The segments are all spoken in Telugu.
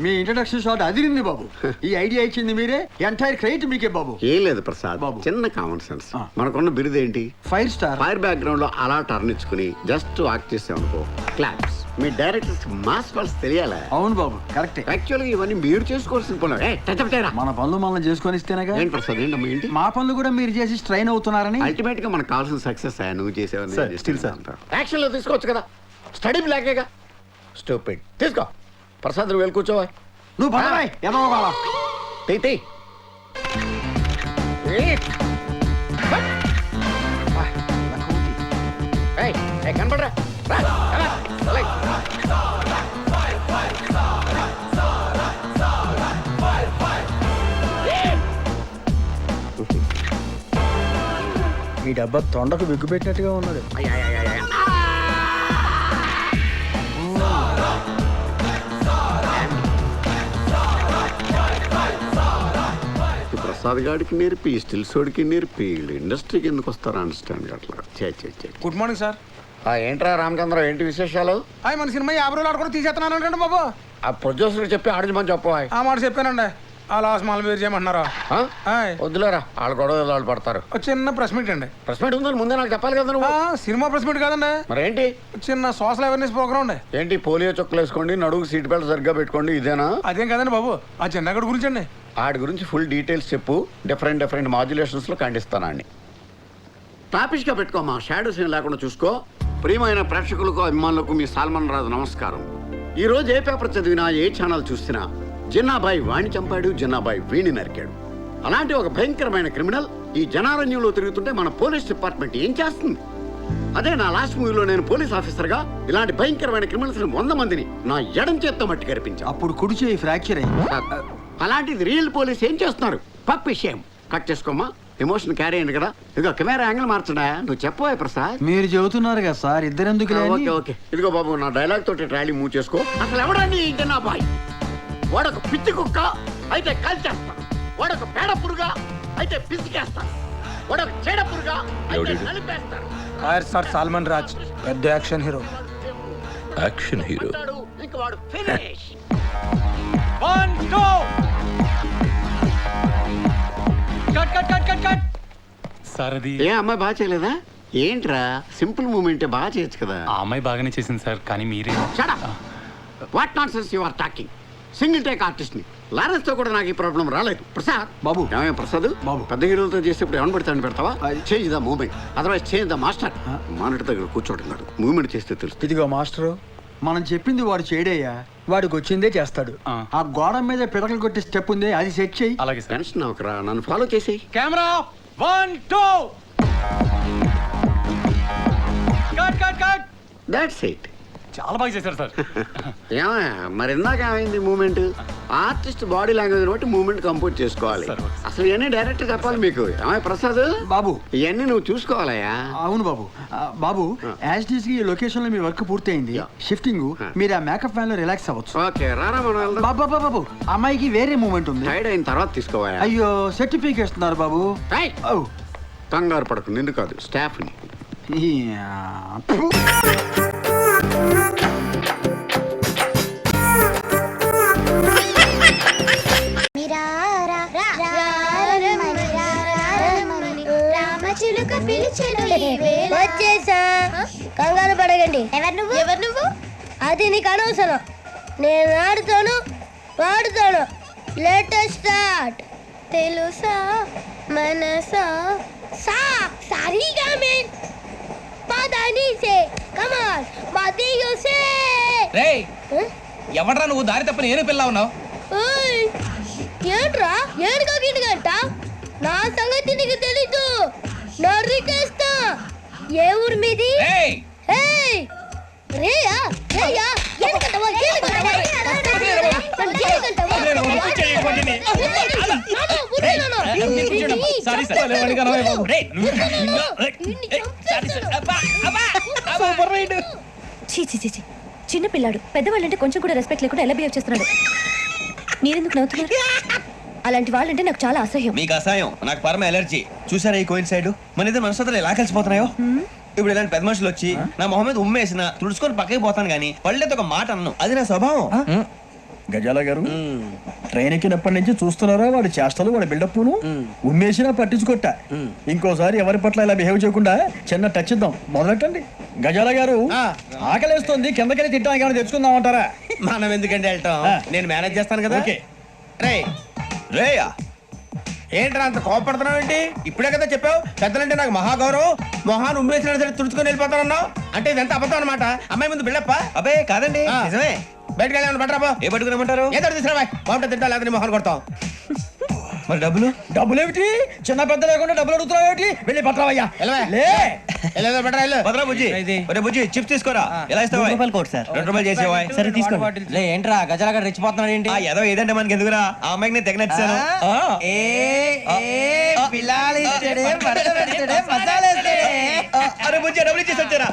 మీ ఇంట్రడక్షన్ షాట్ అదిరింది బాబు. ఈ ఐడియా ఇచ్చింది మీరే, ఎంటైర్ క్రెడిట్ మీకే బాబు. ఏం లేదు ప్రసాద్ బాబు, చిన్న కామన్ సెన్స్. మనకున్న బిరుదు ఏంటి? 5 స్టార్. ఫైర్ బ్యాక్గ్రౌండ్ లో అలా టర్న్ ఇచ్చుకుని జస్ట్ వాక్ చేసామనుకో క్లాప్స్. మీ డైరెక్టర్స్ మాస్ పల్స్ తెలియాలా? అవును బాబు, కరెక్టే. యాక్చువల్గా ఇవన్నీ మీరు చేసుకోవాల్సిన పనులు. మన పనులు మనం చేసుకొని ఇస్తేనేగా. ఏంటి ప్రసాద్, ఏంటమ్మా ఏంటి? మా పనులు కూడా మీరు చేసి స్ట్రైన్ అవుతున్నారని. అల్టిమేట్ గా మనకు కావాల్సిన సక్సెస్ నువ్వు చేసేవని యాక్షన్ లో తీసుకోవచ్చు కదా, స్టడీ బ్లాకేగా. స్టూపిడ్. తీసుకో ప్రసాద్, నువ్వు వెళ్ళి కూర్చోవా. నువ్వు పదవాయ్ ఎదవగాల. తీ కనపడరా. ఈ డబ్బా తొండకు బిగ్గు పెట్టినట్టుగా ఉన్నది. ప్రసాద్ గాడికి నేర్పి స్టిల్ సోడికి నేర్పి ఇండస్ట్రీకి ఎందుకు వస్తారా అండర్స్టాండ్ అట్లా. Good morning sir. ఏంట్రా రామచంద్ర, ఏంటి విశేషాలు? మన సినిమా 50 రోజులు ఆడుకుని తీసేస్తున్నాను అంటే బాబు. ఆ ప్రొడ్యూసర్ చెప్పి ఆడించమని చెప్పు. ఆ మాట చెప్పానండి. ఆ లాస్ట్ మాల్ మీరు చేయమంటున్నారా? వద్దులేరా, వాళ్ళు గొడవ వాళ్ళు పడతారు. చిన్న ప్రెస్ మీట్ అండి. ప్రెస్ మీట్ ఉందని ముందే నాకు చెప్పాలి కదా నువ్వు. సినిమా ప్రెస్ మీట్ కాదండి. మరేంటి? చిన్న సోషల్ అవేర్నెస్ ప్రోగ్రామ్ అండి. ఏంటి? పోలియో చుక్కలు వేసుకోండి, నడుగు సీట్ బెల్ట్ సరిగ్గా పెట్టుకోండి, ఇదేనా? అదేం కదండి బాబు, ఆ చిన్నగడి గురించి అండి. ఆడి గురించి ఫుల్ డీటెయిల్స్ చెప్పు. డిఫరెంట్ మాడ్యులేషన్స్ లో ఖండిస్తానండి. టాపిష్ గా పెట్టుకోమా, షాడోస్ ఏం లేకుండా చూసుకో. ప్రియమైన ప్రేక్షకులకు అభిమానులకు మీ సాల్మన్ రాజు నమస్కారం. ఈ రోజు ఏ పేపర్ చదివినా, ఏ ఛానల్ చూసినా జిన్నాబాయి వాణ్ణి చంపాడు, జిన్నాబాయి వీణి నరికాడు. అలాంటి ఒక భయంకరమైన క్రిమినల్ ఈ జనారణ్యంలో తిరుగుతుంటే మన పోలీస్ డిపార్ట్మెంట్ ఏం చేస్తుంది? అదే నా లాస్ట్ మూవీలో నేను పోలీస్ ఆఫీసర్గా ఇలాంటి భయంకరమైన క్రిమినల్స్ 100 మందిని నా ఎడం చేత్తో మట్టి కనిపించాను. అప్పుడు కుడి చేయి ఫ్రాక్చర్ అయింది. అలాంటిది రియల్ పోలీస్ ఏం చేస్తున్నారు? పప్పు విషయం కట్ చేసుకోమా, ఎమోషన్ క్యారీ అయింది కదా. ఇదిగో కెమెరా యాంగిల్ మార్చడా, నువ్వు చెప్పవా ప్రసాద్? మీరు చెబుతున్నారు కదా సార్, ఇద్దరెందుకు? ఓకే ఇదిగో బాబు, నా డైలాగ్ తోటి ట్రాలీ మూవ్ చేసుకో. అసలు ఎవడండి ఈ జనాబాయ్? వాడొక పిచ్చి కుక్క అయితే కాల్చేస్తా, వాడొక పేడ పురుగా అయితే పిసికేస్తా, వాడొక చెడ పురుగా అయితే నలిపేస్తాడు. సార్ సాల్మన్ రాజ్ పెద్ద యాక్షన్ హీరో. యాక్షన్ హీరో ఇంక వాడు ఫినిష్. 1 2 కట్. సార్ అది ఏ అమ్మాయి బాగా చేయలేదా? ఏంట్రా సింపుల్ మూమెంటే బాగా చేయొచ్చు కదా. ఆ అమ్మాయి బాగానే చేసింది సార్, కానీ మీరే. What nonsense you are talking. Single take artist ని లారెన్స్ తో కూడా నాకు ఈ ప్రాబ్లం రాలేదు. ప్రసాద్ బాబు, ఏమయ్య ప్రసాద్ బాబు, పెద్ద హీరోలతో చేసేప్పుడు ఏమని పెడతాను పెడతావా? Change the moment, otherwise change the master. Monitor దగ్గర కూర్చోడున్నాడు, మూమెంట్ చేస్తే తెలుస్తుంది. ఇదిగో మాస్టరు, మనం చెప్పింది వాడు చేయడయ్యా, వాడికి వచ్చిందే చేస్తాడు. ఆ గోడ మీద పిడకలు కొట్టే స్టెప్ ఉంది, అది సెట్ చేయి. అలాగే సార్. టెన్షన్ అవకరా, నన్ను ఫాలో చేసేయి. Camera 1 2 cut. That's it. చాలా బాగా చేశారు సార్. ఏమయ్యా మరి ఇందాక ఏమైంది మూమెంట్? ఆర్టిస్ట్ బాడీ లాంగ్వేజ్ బట్టి మూమెంట్ కంపోజ్ చేసుకోవాలి. అసలు ఇవన్నీ డైరెక్ట్ చెప్పాలి మీకు. ఏమయ్య ప్రసాద్ బాబు, ఇవన్నీ నువ్వు చూసుకోవాలయ్యా. అవును బాబు. బాబు, యాజ్ డీస్ కి ఈ లొకేషన్ లో మీ వర్క్ పూర్తయింది. షిఫ్టింగ్ మీరు ఆ మేకప్ ఫ్యాన్ లో రిలాక్స్ అవ్వచ్చు. ఓకే రారా మనం వెళ్దాం. బాబు, అమ్మాయికి వేరే మూమెంట్ ఉంది. టైడ్ అయిన తర్వాత తీసుకోవాలి. అయ్యో, సర్టిఫికేట్ ఇస్తున్నారు బాబు. కంగారు పడకు, నిన్ను కాదు స్టాఫ్ ని. వచ్చేసా, కంగారు పడగండి. ఎవరు నువ్వు? అది నీకు అనవసరం. నేను ఆడుతాను, పాడుతాను. Latest start. తెలుసా మనసా సా సారీగా మే పదని సే కమాన్ మదియో సే. రేయ్, ఎవడ్రా నువ్వు? దారి తప్పని ఏను పిల్ల ఉన్నావు. ఏంట్రా ఏడుగా గిడుగంట? నా సంగతి నీకు తెలీదు, నరికేస్తా. ఏ ఊరు మీది? రే చీ చీ చీ చీ. చిన్న పిల్లాడు పెద్దవాళ్ళంటే కొంచెం కూడా రెస్పెక్ట్ లేకుండా ఎలా బిహేవ్ చేస్తున్నాడు. మీరెందుకు నవ్వుతున్నారు? అలాంటి వాళ్ళంటే నాకు చాలా అసహ్యం. మీకు అసహాయం, నాకు పరమ ఎలర్జీ. చూసారా ఈ కోయిన్ సైడ్ మన ఇద్దరు మనస్తత్వాలు ఎలా కలిసిపోతున్నాయో. ఇప్పుడు ఇలాంటి పెద్ద మనుషులు వచ్చి నా మొహం మీద ఉమ్మేసిన తుడుచుకొని పక్కకి పోతాను కానీ పళ్ళేతో ఒక మాట అన్ను, అది నా స్వభావం. గజాల గారు ట్రైన్ ఎక్కినప్పటి నుంచి చూస్తున్నారా వాడి చేష్టలు, వాడి బిల్డప్ను. ఉమ్మేసినా పట్టించుకోట. ఇంకోసారి ఎవరి పట్ల ఇలా బిహేవ్ చేయకుండా చిన్న టచ్ ఇద్దాం. మొదలెట్టండి. గజాల గారు ఆకలేస్తుంది, కిందకెళ్ళి తింటానికి ఏమైనా తెచ్చుకుందాం అంటారా? మనం ఎందుకంటే వెళ్తాం, నేను మేనేజ్ చేస్తాను కదా. రే రేయా ఏంట్రా అంత కోపడుతున్నావు ఏంటి? ఇప్పుడే కదా చెప్పావు పెద్దలంటే నాకు మహాగౌరవం, మొహాన్ని ఉమ్మేసిన సరే తుడుచుకొని వెళ్ళిపోతానన్నావు. అంటే ఇదంతా అబద్ధం అనమాట. అమ్మాయి ముందు బిళ్ళప్ప. అబ్బే కాదండి, నిజమే. బయటకు వెళ్ళామని బట్టరాబో. ఏ పట్టుకురమ్మంటారు? ఏదో తీసుకురా, బాగుంటుంది తింటా, లేదని మొహాన్ని కొడతాం. మరి డబ్బులు? డబ్బులు ఏమిటి? చిన్న పెద్ద లేకుండా డబ్బులు అడుగుతున్నావు ఏమిటి? వెళ్ళి పట్టరావయ్యా. వెళ్ళేదో బట్టరా వెళ్ళు. భద్రా బుజ్జి, ఒరే బుజ్జి చిప్స్ తీసుకోరా. ఎలా ఇస్తావా? ₹2 చేసేవా? సరే తీసుకోండి. ఏంట్రా గజలగా రెచ్చిపోతున్నాడు ఏంటి? ఆ ఏదో ఏదంటే మనకి ఎందుకురా, ఆ అమ్మాయికి నేను తెగ నచ్చాను. అరే బుజ్జి డబ్బులు ఇచ్చేసి వచ్చారా?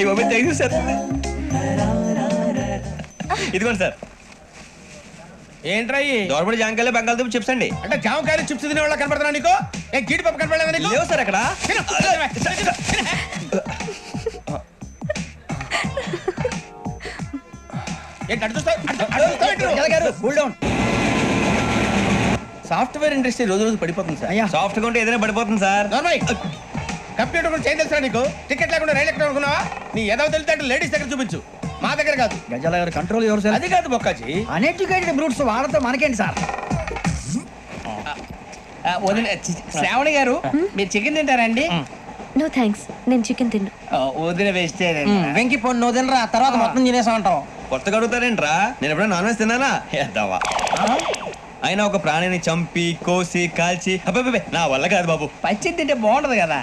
అయ్యో సార్, ఇదిగోండి సార్. ఏంట్రా దోరబడి జాంకాయలు బంగాళదుంప చిప్స్ అండి. అంటే జామకాయలు చిప్స్ తినే వాళ్ళ కనపడుతున్నా నీకు? ఏ గీడి పప్పు కనపడలేదా నీకు? లేవు సార్ అక్కడ. సాఫ్ట్వేర్ ఇండస్ట్రీ రోజు రోజు పడిపోతుంది సార్. సాఫ్ట్ గా ఉంటే ఏదైనా పడిపోతుంది సార్. కంప్యూటర్ కూడా చేంజ్ తెలుసా నీకు? టికెట్ లేకుండా రైలు ఎక్కడ అనుకున్నావా? నీ ఏదో తెలితే లేడీస్ దగ్గర చూపించు, మా దగ్గర కాదు. గజాల గారు కంట్రోల్ ఎవరు సార్? అది కాదు బొక్కాజీ. అన్ఎడ్యుకేటెడ్ బ్రూట్స్ వాడతో మనకేంటి సార్? శ్రావణి గారు మీరు చికెన్ తింటారండి? నో థ్యాంక్స్, నేను చికెన్ తిన్ను. వదిన వెజిటేరియన్. వెంకి పొన్ను వదినరా, తర్వాత మొత్తం తినేసా ఉంటాం. కొత్తగా అడుగుతారేంట్రా? నేను ఎప్పుడైనా నాన్ వెజ్ తిన్నానా? ఎద్దావా. అయినా ఒక ప్రాణిని చంపి కోసి కాల్చి అబ్బే నా వల్ల కాదు బాబు. పచ్చి తింటే బాగుంటది కదా.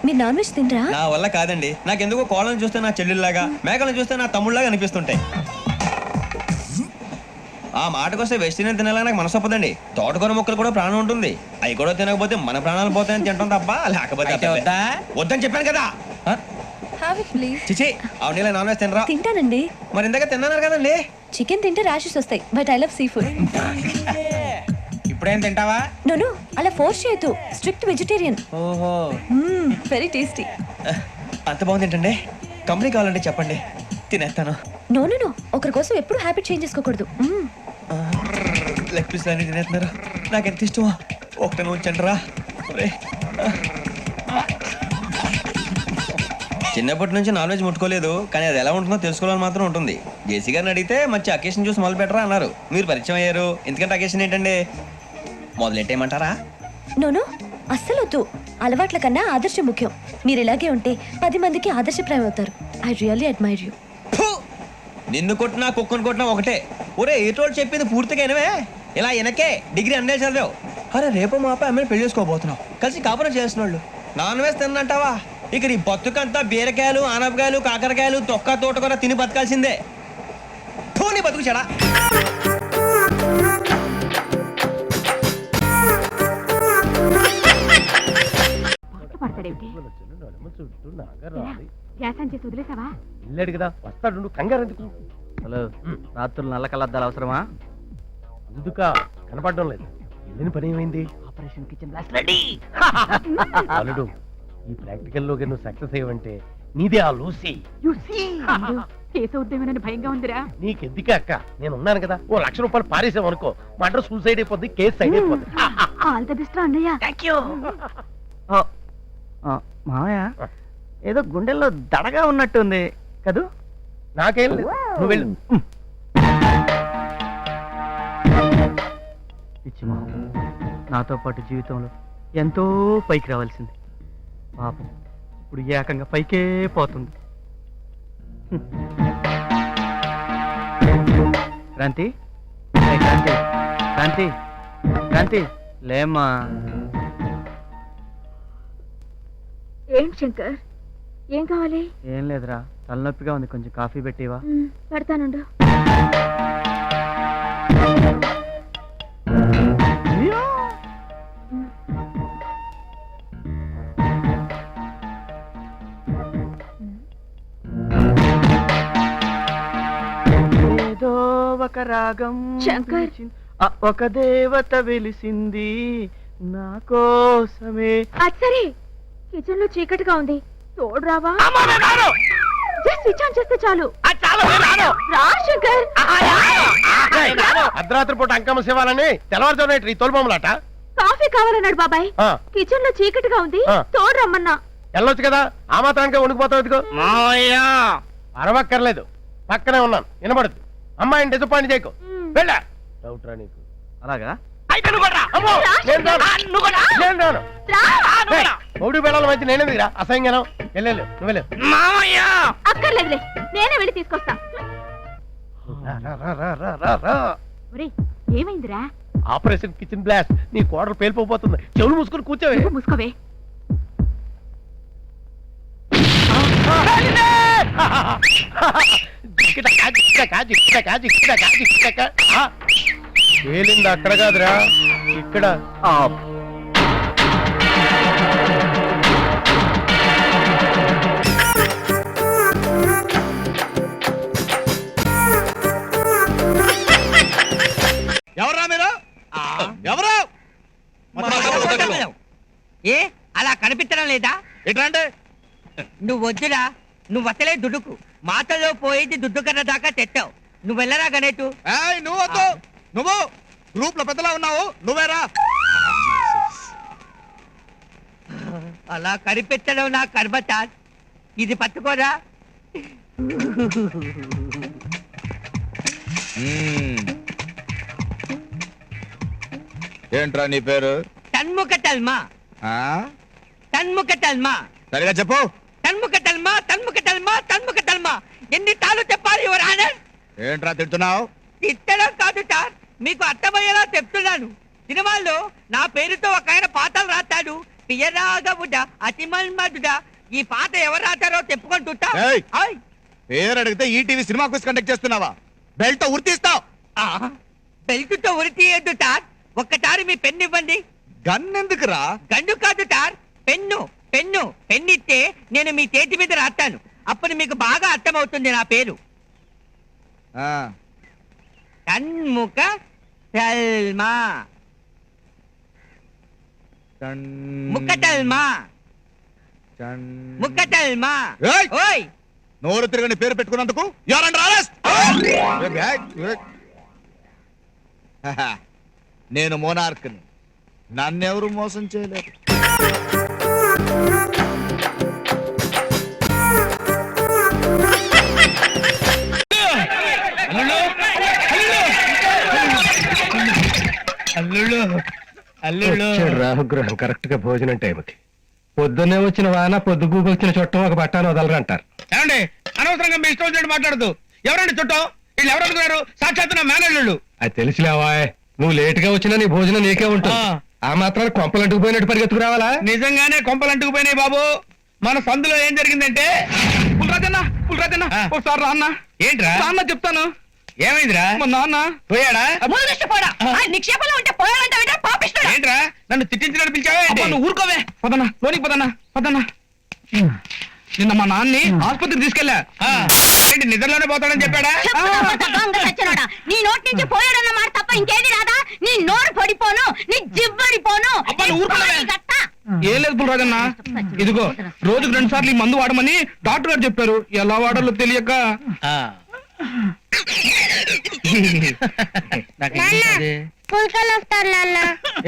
మీరు నాన్ వెజ్ తినరా? నా వల్ల కాదండి. నాకెందుకో కోళ్ళని చూస్తే నా చెల్లెల్లాగా, మేకలను చూస్తే నా తమ్ముళ్ళలాగా అనిపిస్తుంటాయి. ఆ మాటకొస్తే వెజిటేరియన్ తినాలని నాకు మనసు ఒప్పదండి. తోటకూర మొక్కలు కూడా ప్రాణం ఉంటుంది. అవి కూడా తినకపోతే మన ప్రాణాలు పోతాయని తింటాం తప్ప లేకపోతే వద్దని చెప్పాను కదా. Have it please. చిచి అవునీ నాన్ వెజ్ తినరా? తింటానండి. మరి ఇందాక తిన్నాను కదండి. చికెన్ తింటే ర్యాషెస్ వస్తాయి, but I love sea food. ఇప్పుడేం తింటావా? నో అలా ఫోర్స్ చేయొద్దు. Strict vegetarian. ఓహో, వెరీ టేస్టీ. అంత బాగుంది ఏంటండి? కంపెనీ కావాలంటే చెప్పండి, తినేస్తాను. నో ఒకరి కోసం ఎప్పుడు హ్యాబిట్ చేంజ్ చేసుకోకూడదు. లెగ్ పీస్ అన్ని తినేస్తున్నారు. నాకు ఎంత ఇష్టమో ఒకటే ఉంచండి రా. చిన్నప్పటి నుంచి నాన్ వెజ్ ముట్టుకోలేదు, కానీ అది ఎలా ఉంటుందో తెలుసుకోవాలని మాత్రం ఉంటుంది. జేసీ గారిని అడిగితే మంచి అకేషన్ చూసి మొదలు పెట్టరా అన్నారు. మీరు పరిచయం అయ్యారు, ఎందుకంటే అకేషన్ ఏంటండి? మొదలెట్టేయమంటారా? నో అస్సలు వద్దు. అలవాట్ల కన్నా ఆదర్శం ముఖ్యం. మీరు ఇలాగే ఉంటే 10 మందికి ఆదర్శప్రాయం అవుతారు. I really admire you. నిన్ను కొట్టినా కుక్కను కొట్టినా ఒకటే. ఒరే ఏటోళ్ళు చెప్పింది పూర్తిగా వినవే. ఇలా వెనకే డిగ్రీ అన్నే చదివావు. అరే రేపు మా అబ్బాయి అమ్మని పెళ్లి చేసుకోబోతున్నావు, కలిసి కాపురం చేసిన వాళ్ళు. నాన్ వెజ్ తిన్నంటావా? ఇక నీ బతుకంతా బీరకాయలు, ఆనపకాయలు, కాకరకాయలు, తొక్క తోట కూడా తిని బతకాల్సిందే. నీ బతుకు చెడా. వెళ్ళాడు కదా, వస్తాడు, కంగారు ఎందుకు? హలో, రాత్రులు నల్ల కలద్దాలు అవసరమా? ఎందుక కనపడడం లేదు. వెళ్ళిన పని ఏమైంది? Operation kitchen blast ready. అల్లుడు, ఈ ప్రాక్టికల్ లో నువ్వు సక్సెస్ అయ్యవంటే నీదే ఆ లూసీ. భయంగా ఉందిరా. నీకెందుకే అక్క, నేను ఉన్నాను కదా. ఓ ₹1,00,000 పారేసావు అనుకో, మా అడ్రస్ సూసైడ్ అయిపోద్ది, కేసు సైడ్ అయిపోద్ది. ఆల్ ది బెస్ట్ అన్నయ్య. థాంక్యూ. మామయ్య ఏదో గుండెల్లో దడగా ఉన్నట్టుంది కదూ? నాకేం లేదు, నువ్వు వెళ్ళు. పిచ్చి మామ, నాతో పాటు జీవితంలో ఎంతో పైకి రావాల్సింది. పాపం ఇప్పుడు ఏకంగా పైకే పోతుంది. క్రాంతి, క్రాంతి, క్రాంతి, క్రాంతి, లేమ్మా. ఏం శంకర్, ఏం కావాలి ఏం లేదురా తలనొప్పిగా ఉంది, కొంచెం కాఫీ పెట్టివా? పెడతానుండు. ఏదో ఒక రాగం శంకర్. పిలిచింది. ఒక దేవత వెలిసింది నా కోసమే. అది సరే, కిచెన్ లో చీకటిగా ఉంది, తోడు రావా? జస్ట్ స్విచ్ ఆన్ చేస్తే చాలు. రా శంకర్. అర్ధరాత్రి పూట అంకమ్మ శివాలని తెల్లవారుజామున ఈ తోలుబొమ్మలాట కాఫీ కావాలన్నాడు బాబాయ్. ఆ. కిచెన్ లో చీకటిగా ఉంది, ఆ. తోడు రమ్మన్నా. వెళ్ళొచ్చు కదా, ఆ మాత్రానికి వణికిపోతావు ఎందుకు? అరవక్కర్లేదు, పక్కనే ఉన్నాను, వినబడుద్ది. అమ్మాయిని డిసప్పాయింట్ చేయకు. వెళ్ళా డౌట్ రా నీకు. అలాగా? అమ్మో, నేను రాను. మూడు బెళ్ళల మధ్య నేనేందుకురా అసహ్యంగాను. వెళ్ళు నువ్వు అక్కర్లేదులే, నేనే వెళ్ళి తీసుకొస్తా. ఒరేయ్, ఏమైందిరా? Operation kitchen blast. నీ కోడలు పేలిపోతుంది. చెవులు మూసుకుని కూర్చోవే. నువ్వు మూసుకోవే. పేలింది అక్కడ కాదురా, ఇక్కడ. ఎవరా మీరు? ఎవరు? ఏ అలా కనిపించడం లేదా? ఎట్లా నువ్వు వద్దురా, నువ్వు అసలే దుడ్డుకు మాటల్లో పోయేది దుడ్డు కన్నా దాకా తెచ్చావు. నువ్వు వెళ్ళరా గణేటు. నువ్వు వద్దు, నువ్వు గ్రూప్ లో పెద్దలా ఉన్నావు, నువ్వేరా. అలా కనిపించడం నా కర్మచార్. ఇది పట్టుకోరా. ఏంట్రా నీ పేరు? తన్ముఖ తల్మా. తన్ముఖ తల్మా. సరిగా చెప్పు. తన్ముఖ తల్మా, తన్ముఖ తల్మా, తన్ముఖ తల్మా. ఎన్ని తాళ్ళు చెప్పాలి యువర్ ఆనర్? ఏంట్రా తిడుతున్నావు? తిట్టడం కాదు సార్, మీకు అర్థమయ్యేలా చెప్తున్నాను. సినిమాల్లో నా పేరుతో ఒక ఆయన పాటలు రాస్తాడు. పియరాగబుడ్డ అతిమల్మడుడ. ఈ పాట ఎవరు రాస్తారో చెప్పుకుంటుంటా. పేరు అడిగితే ఈటీవీ సినిమా క్విజ్ కండక్ట్ చేస్తున్నావా? బెల్ట్ ఉరితీస్తావు. బెల్టుతో ఉరి తీయద్దు సార్. ఒక్కసారి మీ పెన్ను ఇవ్వండి. గన్ ఎందుకురా? గండు కాదు సార్, పెన్ను. పెన్ను పెన్నిస్తే నేను మీ చేతి మీద రాస్తాను. అప్పుడు మీకు బాగా అర్థమవుతుంది నా పేరు. తన్ముఖ తల్మా. ముక్కటల్మా. ముక్కటల్మా. ఓయ్, నోరు తిరగని పేరు పెట్టుకున్నందుకు నేను మోనార్క్ని, నన్నెవరు మోసం చేయలేరు. రాహుగ్రహం కరెక్ట్ గా భోజనం టైంకి. పొద్దున్నే వచ్చిన వాన పొద్దుగూకు వచ్చిన చుట్టం ఒక బట్టాను వదలరు అంటారు. ఏమండి, అనవసరంగా మీ ఇష్టం వచ్చినట్టు మాట్లాడదు. ఎవరండి చుట్టం? వీళ్ళు ఎవరు అనుకున్నారు? సాక్షాత్ నా మేనల్లుళ్ళు. అది తెలిసిలేవా, నువ్వు లేట్ గా వచ్చినా నీ భోజనం నీకే ఉంటుంది. ఆ మాత్రం కొంపలు అంటుకుపోయినట్టు పరిగెత్తుకు రావాలా? నిజంగానే కొంపలు అంటుకుపోయినాయి బాబు. మన సందులో ఏం జరిగిందంటే, పుల్రాజన్న ఒకసారి రాన్న. ఏంట్రా? రాన్న చెప్తాను. ఏమైందిరా? మా నాన్న పోయాడా? నిక్షేపంలో ఉంటే పోయాలంటే పాపిస్తాడు. ఏంట్రా నన్ను తిట్టించినట్టు పిలిచావా? నువ్వు ఊరుకోవే. పదన్నా లోనికి పదన్నా. నిన్న మా నాన్ని ఆసుపత్రికి తీసుకెళ్ళా. ఏంటి నిద్రలోనే పోతాడని చెప్పాడా? నీ నోటి నుంచి పోయాడన్న మాట తప్ప ఇంకేది రాదా? నీ నోరు పడిపోను, నీ జివ్వడిపోను. ఏం లేదు పుల్రాజన్న, ఇదిగో రోజుకు 2 సార్లు ఈ మందు వాడమని డాక్టర్ గారు చెప్పారు. ఎలా వాడాలో తెలియక.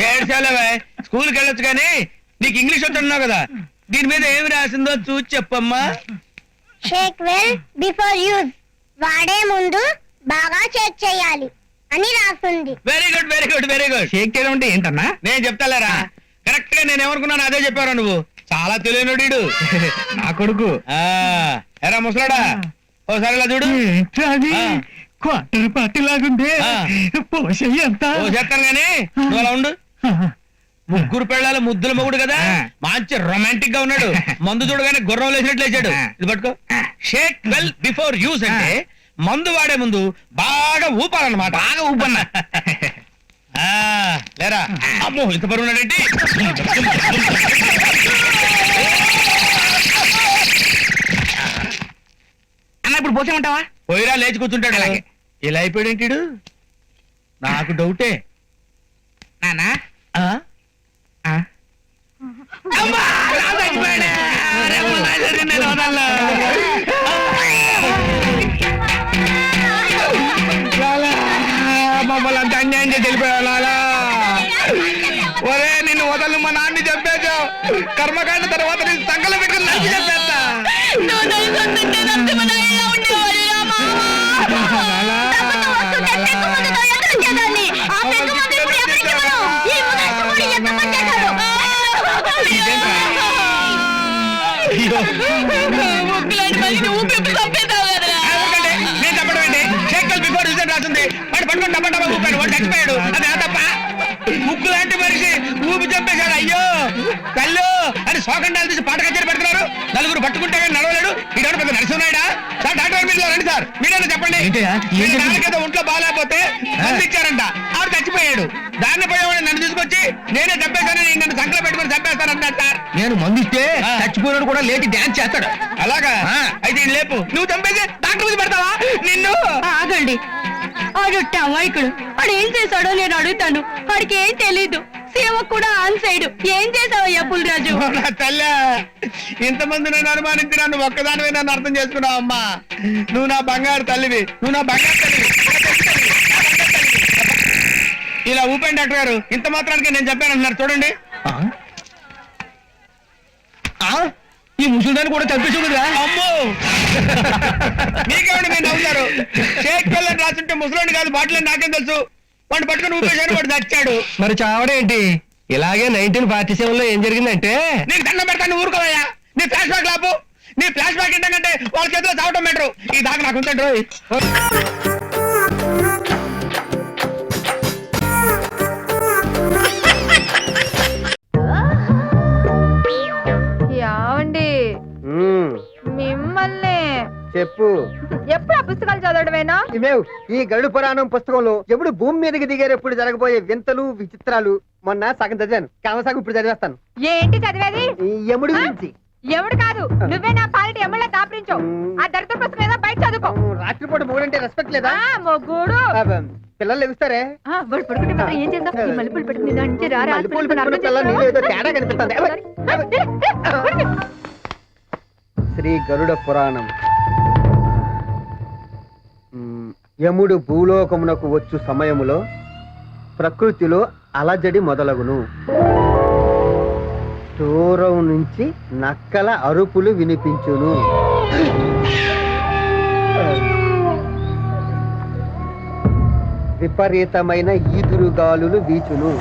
ఏడ్చాలేవే, స్కూల్కి వెళ్ళొచ్చు కానీ నీకు ఇంగ్లీష్ వచ్చన్నావు కదా, దీని మీద ఏమి రాసిందో చూసి చెప్పమ్మా. Shake well before use. వాడే ముందు బాగా చెక్ చేయాలి అని రాస్తుంది. Very good very good very good. Shake చేయడం అంటే ఏంటన్నా? నేను చెప్తాలేరా, కరెక్ట్ గా నేను ఏమనుకున్నాను అదే చెప్పారా నువ్వు. చాలా తెలియనుడు నా కొడుకు. ఎరా ముసలాడా, ఓసారి ఇలా చూడు. క్వార్టర్ పార్టీ లాగుంది. పోసేయి ఎంత? ఓ చేస్తాను గానీ నువ్వు అలా ఉండు. ముగ్గురు పెళ్ళాల ముద్దుల మొగుడు కదా మంచి రొమాంటిక్ గా ఉన్నాడు. మందు చూడగానే గుర్రం లేచినట్లు లేచాడు. ఇది పట్టుకో. షేక్ వెల్ బిఫోర్ యూజ్ అంటే మందు వాడే ముందు బాగా ఊపాలన్నమాట. బాగా ఊపన్నా లేరా. అమ్మో ఇంత బరువు ఉన్నాడేంటి? అన్న ఇప్పుడు పోసేమంటావా? పోయిరా, లేచి కూర్చుంటాడు. అలాగే. ఇలా అయిపోయాడేంటి? నాకు డౌటే. నానా మమ్మల్ని అంత అన్యాయం చేసి వెళ్ళిపోయాలా? ఒరే నిన్ను వదలు, మా నాన్ని చంపేశావు. కర్మకాండ తర్వాత నేను సంకలం పెట్టుకుని నచ్చి చెప్పేస్తా. నేను చెప్పడం ఏంటి? షేక్ బిఫోర్ రిజల్ట్ రాసింది. వాడు పట్టుకొని డబ్బా డబ్బా ఊపాడు. వాడు చచ్చిపోయాడు. అది ఆ తప్ప. ముగ్గు లాంటి మనిషి ఊపి చంపేశాడు. అయ్యో కళ్ళు అని శోకండాలు తీసి పాట కచేరి పెడుతున్నారు. నలుగురు పట్టుకుంటే కానీ నడవలేడు. ఈ పెద్ద నరసింహనాయుడా? సార్ డాక్టర్ మీరు రండి సార్, మీరేనా చెప్పండి. నాన్నకేదో ఒంట్లో బాగాలేకపోతే మందు ఇచ్చారంట. ఆవిడ చచ్చిపోయాడు. దాన్ని పోయేవాడు నన్ను తీసుకొచ్చి నేనే చంపేశానని నన్ను సంకలో పెట్టుకుని చంపేస్తానన్నాడు సార్. నేను మందు ఇస్తే చచ్చిపోయినాడు కూడా లేచి డాన్స్ చేస్తాడు. అలాగా? అయితే లేపు. నువ్వు చంపేసి డాక్టర్ మీద పెడతావా? నిన్ను ఆగండి. ఆడొట్ట అమాయకుడు. వాడు ఏం చేశాడో నేను అడుగుతాను. వాడికి ఏం తెలీదు. సేవ కూడా ఆన్ సైడ్. ఏం చేసావయ్యా పుల్రాజు? తల్లి, ఇంతమంది నన్ను అనుమానించి నన్ను ఒక్కదానివే నన్ను అర్థం చేసుకున్నావు అమ్మా. నువ్వు నా బంగారు తల్లివి. నువ్వు నా బంగారు తల్లివి. ఇలా ఊపండి డాక్టర్ గారు. ఇంత మాత్రానికి నేను చెప్పానంటున్నారు చూడండి. ఈ ముసలిదాన్ని కూడా చంపేసి కదా. అమ్మో మీకేమండి మీరు నవ్వుతారు? షేక్ పిల్లని రాసుంటే ముసలోని కాదు బాటిల్ నాకేం తెలుసు. వాడిని పట్టుకుని ఊపేశాను, వాడు చచ్చాడు. మరి చావడేంటి? ఇలాగే 1947 లో ఏం జరిగిందంటే, నీకు దండం పెడతాను ఊరుకోవయ్యా. నీ ఫ్లాష్ బ్యాక్ లాపు. నీ ఫ్లాష్ బ్యాక్ ఏంటంటే వాళ్ళ చేతిలో చావటం బెటరు. ఈ దాకా నాకు ఉంచండి. యావండి మిమ్మల్ని చెప్పు. ఎప్పుడు ఆ పుస్తకాలు చదవడమేనా? ఇవేవ్ ఈ గరుడ పురాణం పుస్తకంలో ఎప్పుడు భూమి మీదకి దిగేటప్పుడు జరగబోయే వింతలు విచిత్రాలు మొన్న సగం చదివాను. సగం ఇప్పుడు చదివేస్తాను. ఏంటి చదివేది? ఈ యముడి గురించి. ఎవడు కాదు, నువ్వే నా పాలిటి ఎమ్మెల్యే దాపరించావు. ఆ దరిద్ర పుస్తకం ఏదో బయట చదువుకో. రాత్రిపూట మొగుడంటే రెస్పెక్ట్ లేదా? మొగుడు పిల్లలు ఎగుస్తారే. వాడు పడుకుంటే మాత్రం ఏం చేద్దాం? ఈ మల్లెపూలు పెట్టుకుని దాని నుంచి రారా మల్లెపూలు పెట్టుకున్న పిల్లలు నీలో ఏదో తేడా కనిపిస్తుంది. శ్రీ గరుడ పురాణం. యముడు భూలోకమునకు వచ్చు సమయములో ప్రకృతిలో అలజడి మొదలగును. దూరం నుంచి నక్కల అరుపులు వినిపించును. విపరీతమైన ఈదురుగాలులు వీచును.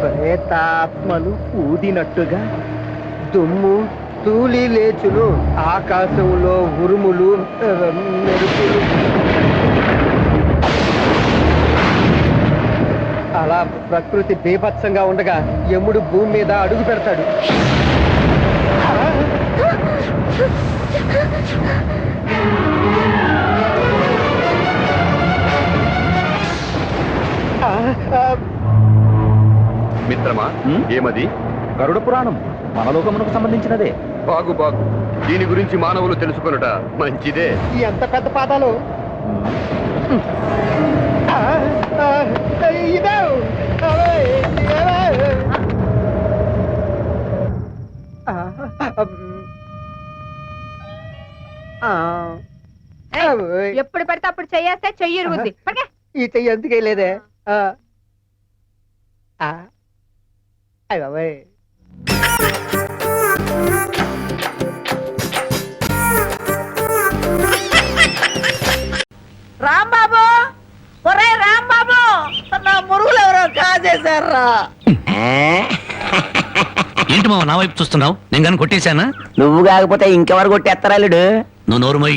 ప్రేతాత్మలు ఊదినట్టుగా దుమ్ము తూలి లేచును. ఆకాశంలో ఉరుములు మెరుపులు. అలా ప్రకృతి బీభత్సంగా ఉండగా యముడు భూమి మీద అడుగు పెడతాడు. మిత్రమా, ఏమది? గరుడ పురాణం మనలోకమునకు సంబంధించినదే. బాగు బాగు. దీని గురించి మానవులు తెలుసుకొనుట మంచిదే. ఎంత పెద్ద పాదాలు! ఎప్పుడు పడితే అప్పుడు చెయ్యేస్తే చెయ్యి ఇరుగుద్ది. ఈ చెయ్యి ఎందుకే లేదే. అయ్య బాబాయ్. రాంబాబు, ఒరే రాంబాబు, నా మురుగులు ఎవరో కాజేశారా? ఏంటి మావ నా వైపు చూస్తున్నావు? నేను కానీ కొట్టేశానా? నువ్వు కాకపోతే ఇంకెవరు కొట్టేస్తారాలుడు? నువ్వు నోరుమై.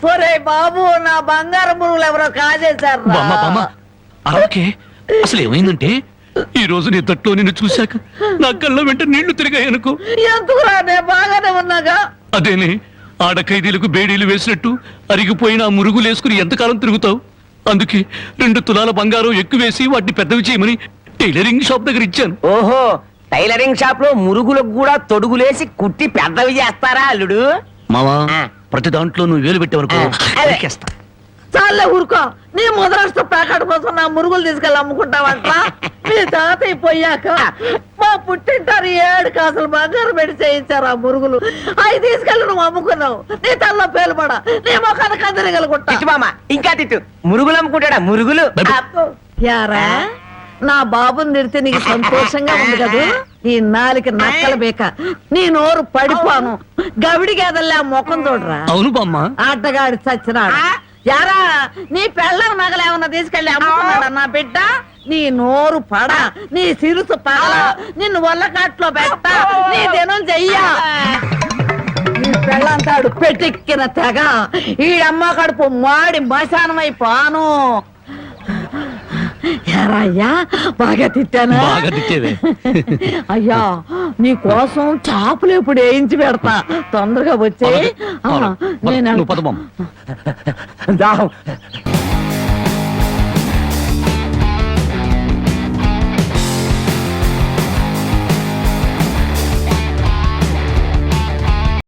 ఒరే బాబు నా బంగారు మురుగులు ఎవరో కాజేశారు అలాగే అసలు ఏమైందంటే ఈ రోజు నీ తట్లో నిన్ను చూశాక నా కళ్ళ వెంట నీళ్లు తిరిగాయనుకో. ఎందుకురా నేను బాగానే ఉన్నాగా. అదేనే ఆడ ఖైదీలకు బేడీలు వేసినట్టు అరిగిపోయిన ఆ మురుగులు వేసుకుని ఎంతకాలం తిరుగుతావు? అందుకే 2 తులాల బంగారం ఎక్కువేసి వాటిని పెద్దవి చేయమని టైలరింగ్ షాప్ దగ్గర ఇచ్చాను. ఓహో, టైలరింగ్ షాప్ లో మురుగులకు కూడా తొడుగులేసి కుట్టి పెద్దవి చేస్తారా అల్లుడు? మావా ప్రతి దాంట్లో నువ్వు వేలు పెట్టేవరకు నరికేస్తా. చాలే ఊరుకో. నీ ముద్రాష్ట్ర ప్యాకెట్ కోసం నా మురుగులు తీసుకెళ్ళి అమ్ముకుంటావంట. మీ తాతయ్య పోయాక మా పుట్టింటారు 7 కాసులు బంగారం పెట్టి చేయించారు ఆ మురుగులు. అవి తీసుకెళ్ళి నువ్వు అమ్ముకున్నావు. నీ తల్లో పేలుపడా నీ మొఖాన్ని కందరగలుగుంటా. తిట్టు మామ, ఇంకా తిట్టు. మురుగులు అమ్ముకుంటాడా మురుగులు? యారా నా బాబుని తిడితే నీకు సంతోషంగా ఉంది కదా. ఈ నాలికి నక్కల బేక నీ నోరు పడిపోను. గవిడి గేదల్లా ముఖం చూడరా. అవును బామ్మ. ఆటగాడి చచ్చినాడు. యారా నీ పెళ్ళం నగలేమన్నా తీసుకెళ్ళి అమ్ముకున్నాడా నా బిడ్డ? నీ నోరు పడ, నీ సిరుసు పగల, నిన్ను వల్లకాట్లో పెట్ట, నీ దినం చెయ్యా. నీ పెళ్ళంతాడు పెట్టెక్కిన తెగ ఈడమ్మ కడుపు మాడి మశానమైపోను. అయ్యా బాగా తిట్టానా? బాగా తిట్టేవే. అయ్యా నీ కోసం చాపులు ఇప్పుడు వేయించి పెడతా. తొందరగా వచ్చే. నువ్వు పద బామ్మ.